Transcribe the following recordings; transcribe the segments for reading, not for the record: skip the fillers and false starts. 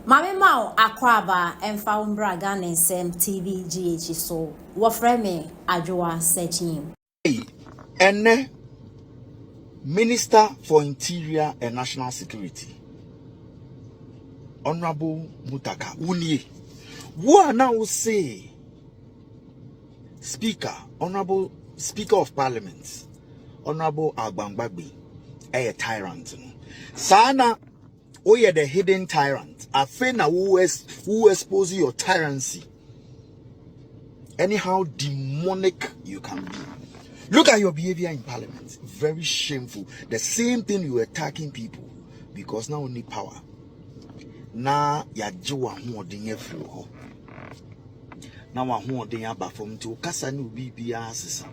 Mame Mao Akwaba and found Bragan and Sam TV GH so what frame Ajua searching. And Minister for Interior and National Security, Honorable Muntaka, Unye, what now say Speaker, Honorable Speaker of Parliament, Honorable Agbangbagbe, a tyrant. Sana, you're the hidden tyrant. I feel who expose your tyranny. Anyhow demonic you can be. Look at your behavior in Parliament. Very shameful. The same thing you attacking people because now only power. Now ya jiwa huodinye flow. Now wa huodinye bafom to kasa ni ubibi asisa.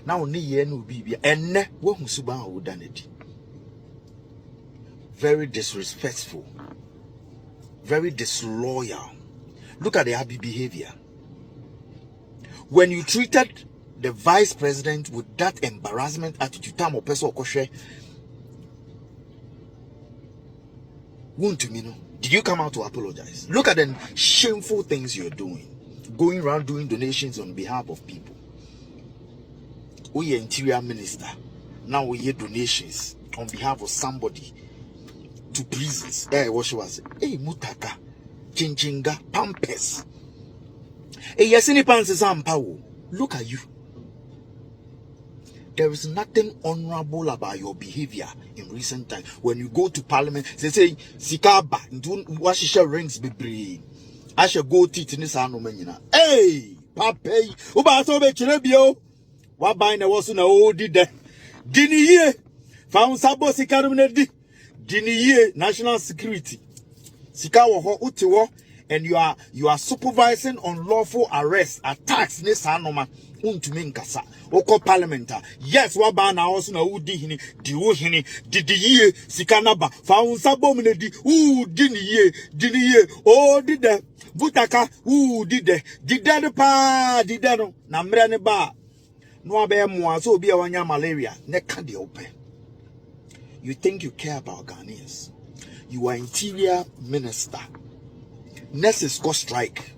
Now ni ye ni ubibi enne wo husuba udanedi. Very disrespectful. Very disloyal. Look at their behavior. When you treated the vice president with that embarrassment attitude, time or person okoshe, did you come out to apologize? Look at the shameful things you're doing. Going around doing donations on behalf of people. We are interior minister. Now we hear donations on behalf of somebody to prisons. What she was. Hey, Muntaka, Chinchinga, Pampers. Hey, Yasini Panses Ampawo. Look at you. There is nothing honorable about your behavior in recent times. When you go to Parliament, they say, Sikaba, Washisha rings be brave. I shall go teach in this anomenina. Hey, Pape, Uba Sobe Chirebio. What buying a was in a old did that? Dini ye found Sabo Sikarumedi. Dini ye national security. Sikawa ho utiwo. And you are supervising unlawful arrests, attacks, Nisanoma, Untuminkasa, Oko Parliamenta. Yes, Wabana also na Udihini, Diuhini, Didiye, Sikanaba, Found Sabomini, Dini, oh, did that, Muntaka, did that pa, did that, Namrane ba, no bear more, so be a malaria, neck the open. You think you care about Ghanaians? You are interior minister. Nurses go strike.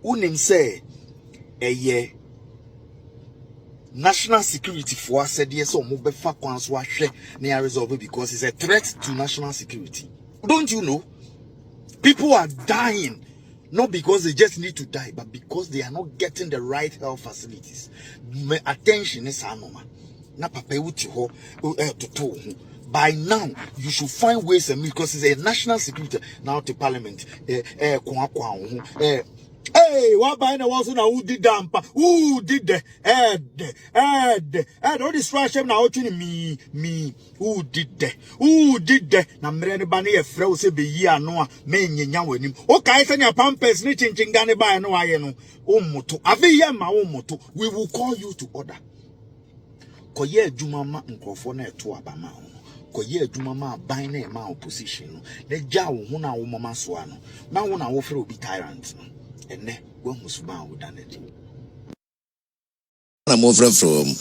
Unim say a year national security for us said yes or move back once wash near resolve because it's a threat to national security. Don't you know? People are dying not because they just need to die, but because they are not getting the right health facilities. Attention is anoma. Na papa wuti ho to by now, you should find ways and means because it's a national security now to Parliament. Hey, what by the ones who did dampa? Who did the all this trash now me? Who did the? Namrene bani a froze be ya no men yan with him. Okay, send your pampers, knitting chingane by no ayeno. Omoto, Avia ma omoto. We will call you to order. Koye Jumama and Crofone to Abama. Koye Jumama bine ma opposition. The jaw huna mama swano. Now one offer will be tyrant. And ne one was bound done it. I'm over from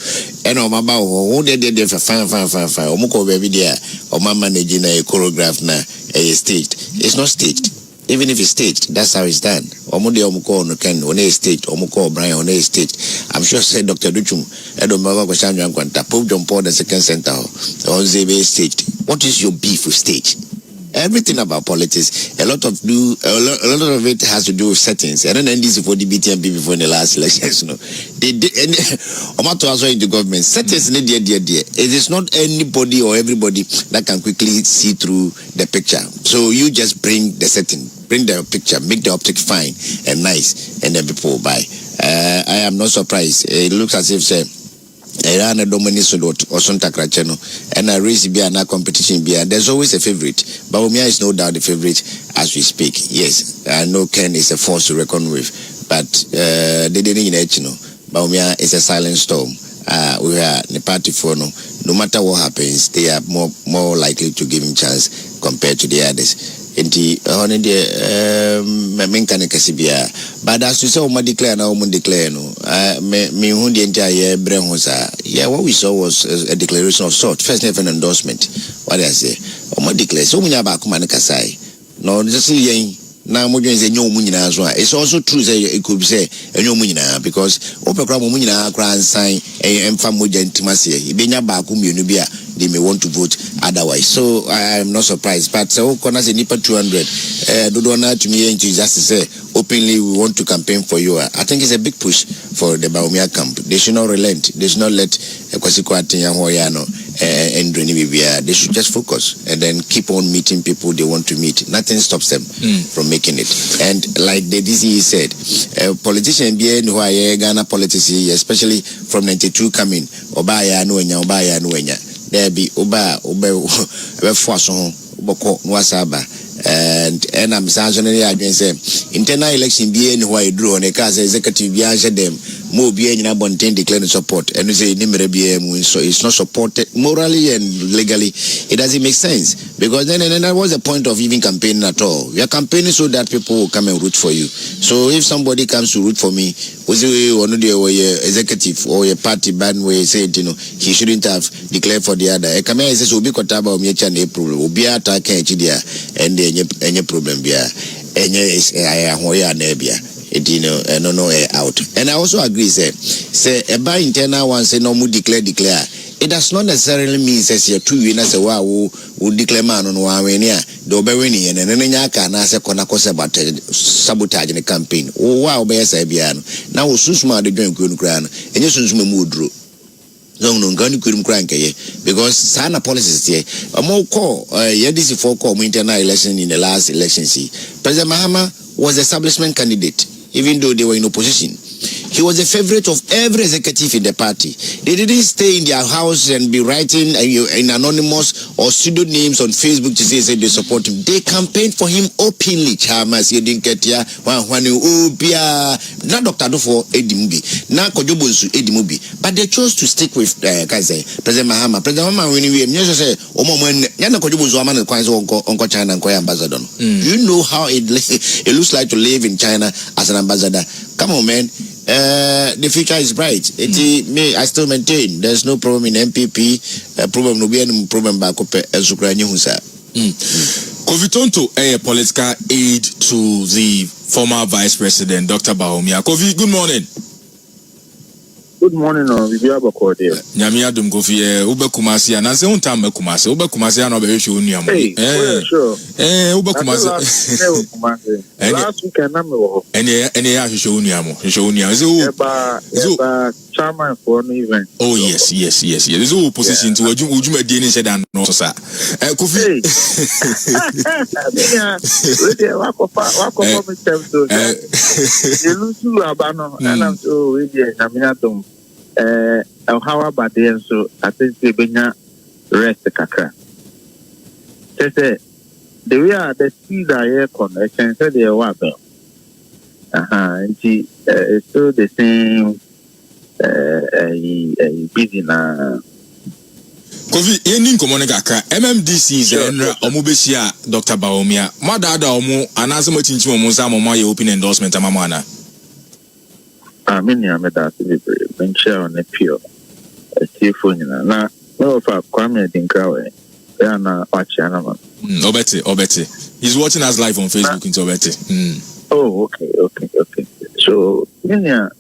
and my bow who did it for fine. Omuko baby there or my managing a choreograph na a staged. It's not staged. Even if it's staged, that's how it's done. Omude Omuko no can on a stage, Omuko Brian on a stage. I'm sure said Dr. Duchum, Edomago Shanjan Quanta, Pope John Paul the second center on ZB staged. What is your beef with stage? Everything about politics, a lot of it has to do with settings. I don't know this for the BTMP before in the last elections. No, they did. Omato also in the government settings. It is not anybody or everybody that can quickly see through the picture. So you just bring the setting, bring the picture, make the optic fine and nice, and then people buy. I am not surprised. It looks as if say. I ran a domination or Muntaka channel, and I raise be a competition beer. There's always a favorite. Baumia is no doubt the favorite as we speak. Yes, I know Ken is a force to reckon with, but they didn't know. Baumia is a silent storm. We are the party for no matter what happens, they are more likely to give him chance compared to the others. On the mechanic but as you say, declare now, declare no. Me who the entire brain was what we saw was a declaration of sort. First, never an endorsement. What I say, declare so many about Kumanikasai. no just see na mo dwen say nyo mu nyina so it's also true say it could be say enyo mu nyina because opekra mo nyina kra ansan emfa moja ntimase e benya ba ko mienu bia they may want to vote otherwise. So I am not surprised. But so Kona say nipa 200 do na to me just say openly we want to campaign for you. I think it's a big push for the Bawumia camp. They should not relent. They should not let Kwasikwati Hoyano and Bibia. They should just focus and then keep on meeting people they want to meet. Nothing stops them from making it. And like the DCE said, politician be who Ghana politics, especially from 92 coming, Obaya Nuenya. There be Oba Fason Boko Nwasaba and I'm saying against internal election be anywhere draw on a case executive be them more be in abundant declaring support and we say so it's not supported morally and legally. It doesn't make sense because then that was the point of even campaigning at all. We are campaigning so that people will come and root for you. So if somebody comes to root for me, was one of the executive or a party band where said he shouldn't have declared for the other. A come here says will be kotaba or April will be attack and any problem be is Hoya Nebia. Out. And I also agree, say a by internal one say no more declare. It does not necessarily mean says you're 2 winners a while who declare man on one way near the Oberini and then Yaka and say Konakos about sabotage in the campaign. Oh wow, Bears Abian. Now Susma the joint couldn't crown and you soon mood drew. No, couldn't crank because Sana policies here. A more call, this is for internal election in the last election. President Mahama was establishment candidate, even though they were in opposition. He was a favorite of every executive in the party. They didn't stay in their house and be writing in anonymous or pseudo names on Facebook to say they support him. They campaigned for him openly. Chamas, you didn't get here. Not Dr. Dufo Edimubi, not Kojobunsu Edimubi, but they chose to stick with President Mahama. President Mahama, when we say, Yana Kojobunsu Aman Uncle China and Koya ambassador. You know how it looks like to live in China as an ambassador. Come on, man. The future is bright. I still maintain there's no problem in MPP. Problem no be any problem back up as Ukraine Husa. Kovitonto a political aide to the former Vice President Dr. Bawumia. Kovi, good morning. Good morning, Vivia Bakodia. Nyamia dum Kofi Ube Kumasi and Nancy on time Kumasi. Ube Kumasi and Obe Union. Sure. Ube Kumasi. Last weekend, any show Uniamo. Chairman for an event. Oh, yes. There's no opposition to what you did said and no, sir. Kofi. How about the so I think they bring rest the kakra. Say the way the seeds are here connection said they are what and she it's still the same busy na Kofi ending komoneka MMDC is Omubeshia Dr. Bawumia. Mada omo anase machinchi omo sa mo ye open endorsement amamana. Many are made that venture on a pure phone. Now, no, if I come in Dinkawe, they are not watching. Obeti. He's watching us live on Facebook in Obeti. Oh, okay. So, many are